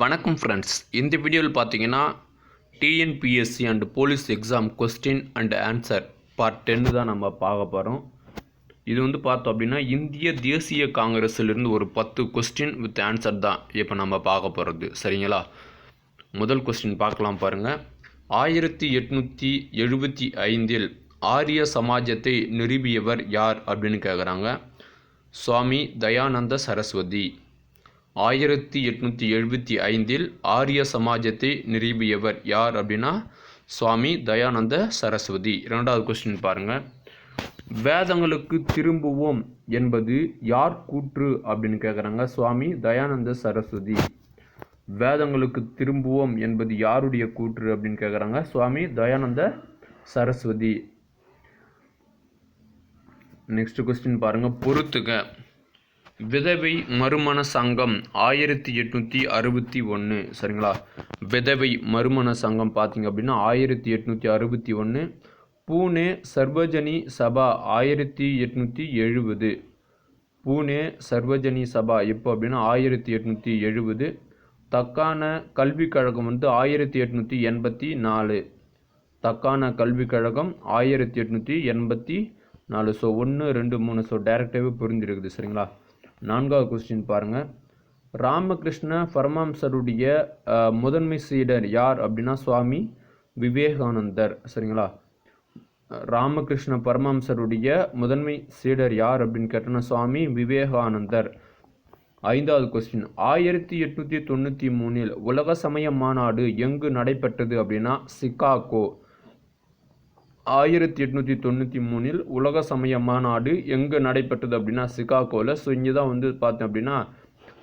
வணக்கம் ஃப்ரெண்ட்ஸ். இந்த வீடியோவில் பார்த்தீங்கன்னா TNPSC and police exam question and answer part 10 தான் நம்ம பார்க்க போகிறோம். இது வந்து பார்த்தோம் அப்படின்னா இந்திய தேசிய காங்கிரஸிலிருந்து ஒரு 10 கொஸ்டின் வித் ஆன்சர் தான் இப்போ நம்ம பார்க்க போகிறது. சரிங்களா? முதல் கொஸ்டின் பார்க்கலாம் பாருங்கள். 1875 ஆரிய சமாஜத்தை நிறுவியவர் யார் அப்படின்னு கேட்குறாங்க. சுவாமி தயானந்த சரஸ்வதி. 1875 ஆரிய சமாஜத்தை நிறுவியவர் யார் அப்படின்னா சுவாமி தயானந்த சரஸ்வதி. இரண்டாவது கொஸ்டின் பாருங்கள். வேதங்களுக்கு திரும்புவோம் என்பது யார் கூற்று அப்படின்னு கேட்குறாங்க. சுவாமி தயானந்த சரஸ்வதி. வேதங்களுக்கு திரும்புவோம் என்பது யாருடைய கூற்று அப்படின்னு கேட்குறாங்க. சுவாமி தயானந்த சரஸ்வதி. நெக்ஸ்ட் கொஸ்டின் பாருங்கள். பொறுத்துக. விதவை மறுமண சங்கம் 1861. சரிங்களா? விதவை மறுமண சங்கம் பார்த்தீங்க அப்படின்னா 1861. பூனே சர்வஜனி சபா 1870. பூனே சர்வஜனி சபா எப்போ அப்படின்னா 1870. தக்கான கல்விக் கழகம் வந்து 1884. தக்கான கல்விக் கழகம் 1884. ஸோ 1, 2, 3 ஸோ டைரெக்டாகவே புரிஞ்சிருக்குது. சரிங்களா? நான்காவது கொஸ்டின் பாருங்கள். ராமகிருஷ்ண பரமஹம்சருடைய முதன்மை சீடர் யார் அப்படின்னா சுவாமி விவேகானந்தர். சரிங்களா? ராமகிருஷ்ண பரமஹம்சருடைய முதன்மை சீடர் யார் அப்படின்னு கேட்டோன்னா சுவாமி விவேகானந்தர். ஐந்தாவது கொஸ்டின். 1893 உலக சமய மாநாடு எங்கு நடைபெற்றது அப்படின்னா சிகாகோ. 1893 உலக சமய மாநாடு எங்கே நடைபெற்றது அப்படின்னா சிகாகோவில். ஸோ இங்கே தான் வந்து பார்த்தோம் அப்படின்னா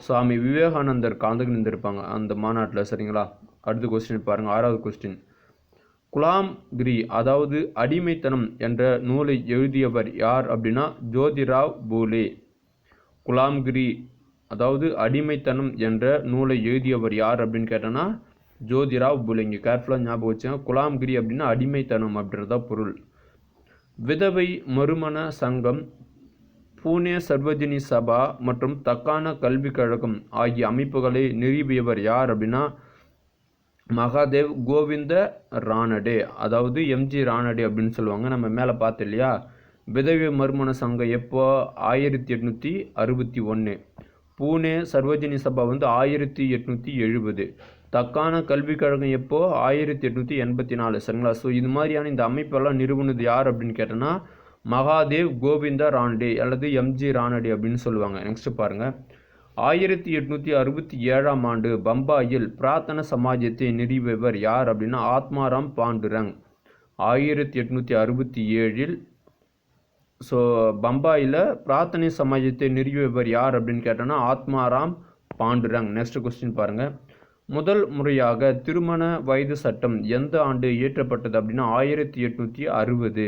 சுவாமி விவேகானந்தர் கலந்துருப்பாங்க அந்த மாநாட்டில். சரிங்களா? அடுத்த கொஸ்டின் பாருங்கள். ஆறாவது கொஸ்டின். குலாம்கிரி அதாவது அடிமைத்தனம் என்ற நூலை எழுதியவர் யார் அப்படின்னா ஜோதிராவ் பூலே. குலாம்கிரி அதாவது அடிமைத்தனம் என்ற நூலை எழுதியவர் யார் அப்படின்னு கேட்டோன்னா ஜோதிராவ் பூலே. இங்கே கேர்ஃபுல்லாக ஞாபகம் வச்சுங்க. குலாம்கிரி அப்படின்னா அடிமைத்தனம் அப்படின்றதா பொருள். விதவை மறுமண சங்கம், பூனே சர்வஜனி சபா மற்றும் தக்கான கல்விக் கழகம் ஆகிய அமைப்புகளை நிறுவியவர் யார் அப்படின்னா மகாதேவ் கோவிந்த ரானடே. அதாவது எம்ஜி ரானடே அப்படின்னு சொல்லுவாங்க. நம்ம மேலே பார்த்தோம் இல்லையா? விதவை மறுமண சங்கம் எப்போ 1861. பூனே சர்வஜனி சபா வந்து 1870. தக்கான கல்விக் கழகம் எப்போ 1884. சரிங்களா? ஸோ இது மாதிரியான இந்த அமைப்பெல்லாம் நிறுவனது யார் அப்படின்னு கேட்டோன்னா மகாதேவ் கோவிந்த ரானடே அல்லது எம்ஜி ரானடே அப்படின்னு சொல்லுவாங்க. நெக்ஸ்ட் பாருங்கள். 1867 பம்பாயில் பிரார்த்தன சமாஜத்தை நிறுவியவர் யார் அப்படின்னா ஆத்மாராம் பாண்டுரங். 1867 ஸோ பம்பாயில் பிரார்த்தனை சமாஜத்தை நிறுவியவர் யார் அப்படின்னு கேட்டோன்னா ஆத்மாராம் பாண்டுரங். நெக்ஸ்ட் கொஸ்டின் பாருங்கள். முதல் முறையாக திருமண வயது சட்டம் எந்த ஆண்டு இயற்றப்பட்டது அப்படின்னா 1860.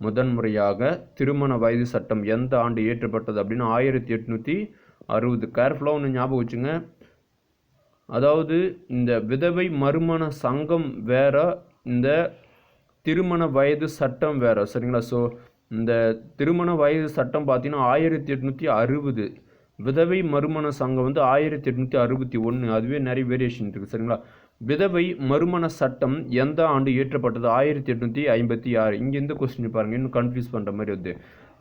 முதன் முறையாக திருமண வயது சட்டம் எந்த ஆண்டு இயற்றப்பட்டது அப்படின்னா 1860. கேர்ஃபுல்லாக ஒன்று ஞாபகம் வச்சுங்க. அதாவது இந்த விதவை மறுமண சங்கம் வேற, இந்த திருமண வயது சட்டம் வேற. சரிங்களா? ஸோ இந்த திருமண வயது சட்டம் பார்த்தீங்கன்னா 1860. விதவை மறுமண சங்கம் வந்து 1861. அதுவே நிறைய வேரியேஷன் இருக்குது. சரிங்களா? விதவை மறுமண சட்டம் எந்த ஆண்டு இயற்றப்பட்டது 1856. இங்கே எந்த கொஸ்டின் பாருங்கள், இன்னும் கன்ஃபியூஸ் பண்ணுற மாதிரி வருது.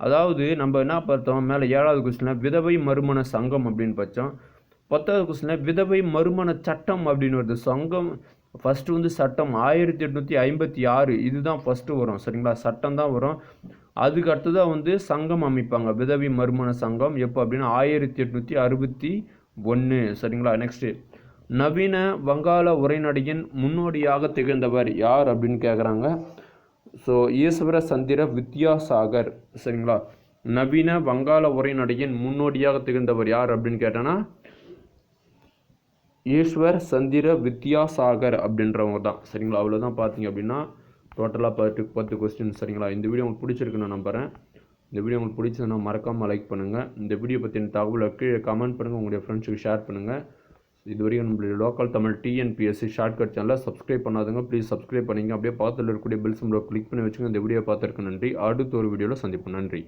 அதாவது நம்ம என்ன பார்த்தோம் மேலே 7வது கொஸ்டினில் விதவை மறுமண சங்கம் அப்படின்னு பார்த்தோம். 10வது கொஸ்டினில் விதவை மறுமண சட்டம் அப்படின்னு வருது. சங்கம் ஃபஸ்ட்டு வந்து சட்டம் 1856 இதுதான் ஃபஸ்ட்டு வரும். சரிங்களா? சட்டம் தான் வரும். அதுக்கு அடுத்ததாக வந்து சங்கம் அமைப்பாங்க. விதவை மறுமண சங்கம் எப்போ அப்படின்னா 1861. சரிங்களா? நெக்ஸ்ட்டு. நவீன வங்காள உரைநடையின் முன்னோடியாக திகழ்ந்தவர் யார் அப்படின்னு கேட்குறாங்க. ஸோ ஈஸ்வர சந்திர வித்யாசாகர். சரிங்களா? நவீன வங்காள உரைநடையின் முன்னோடியாக திகழ்ந்தவர் யார் அப்படின்னு கேட்டோன்னா ஈஸ்வர் சந்திர வித்யாசாகர் அப்படின்றவங்க தான். சரிங்களா? அவ்வளோதான். பார்த்தீங்க அப்படின்னா டோட்டலாக 10 கொஸ்டின். சரிங்களா? இந்த வீடியோ உங்களுக்கு பிடிச்சிருக்கு நான் நம்புகிறேன். இந்த வீடியோ உங்களுக்கு பிடிச்சதுன்னா மறக்காமல் லைக் பண்ணுங்கள். இந்த வீடியோ பற்றின தகவலை கீழே கமெண்ட் பண்ணுங்கள். உங்களுடைய ஃப்ரெண்ட்ஸுக்கு ஷேர் பண்ணுங்கள். இதுவரைக்கும் நம்மளுடைய லோக்கல் தமிழ் டிஎன்பிஎஸ்சி ஷார்ட்கட் சேனலை சப்ஸ்கிரைப் பண்ணாதுங்க. ப்ளீஸ் சப்ஸ்கிரைப் பண்ணிங்க. அப்படியே பக்கத்தில் இருக்கக்கூடிய பெல் சிம்பலை கிளிக் பண்ணி வச்சுங்க. இந்த வீடியோ பார்த்துருக்கு நன்றி. அடுத்த ஒரு வீடியோவில் சந்திப்போம். நன்றி.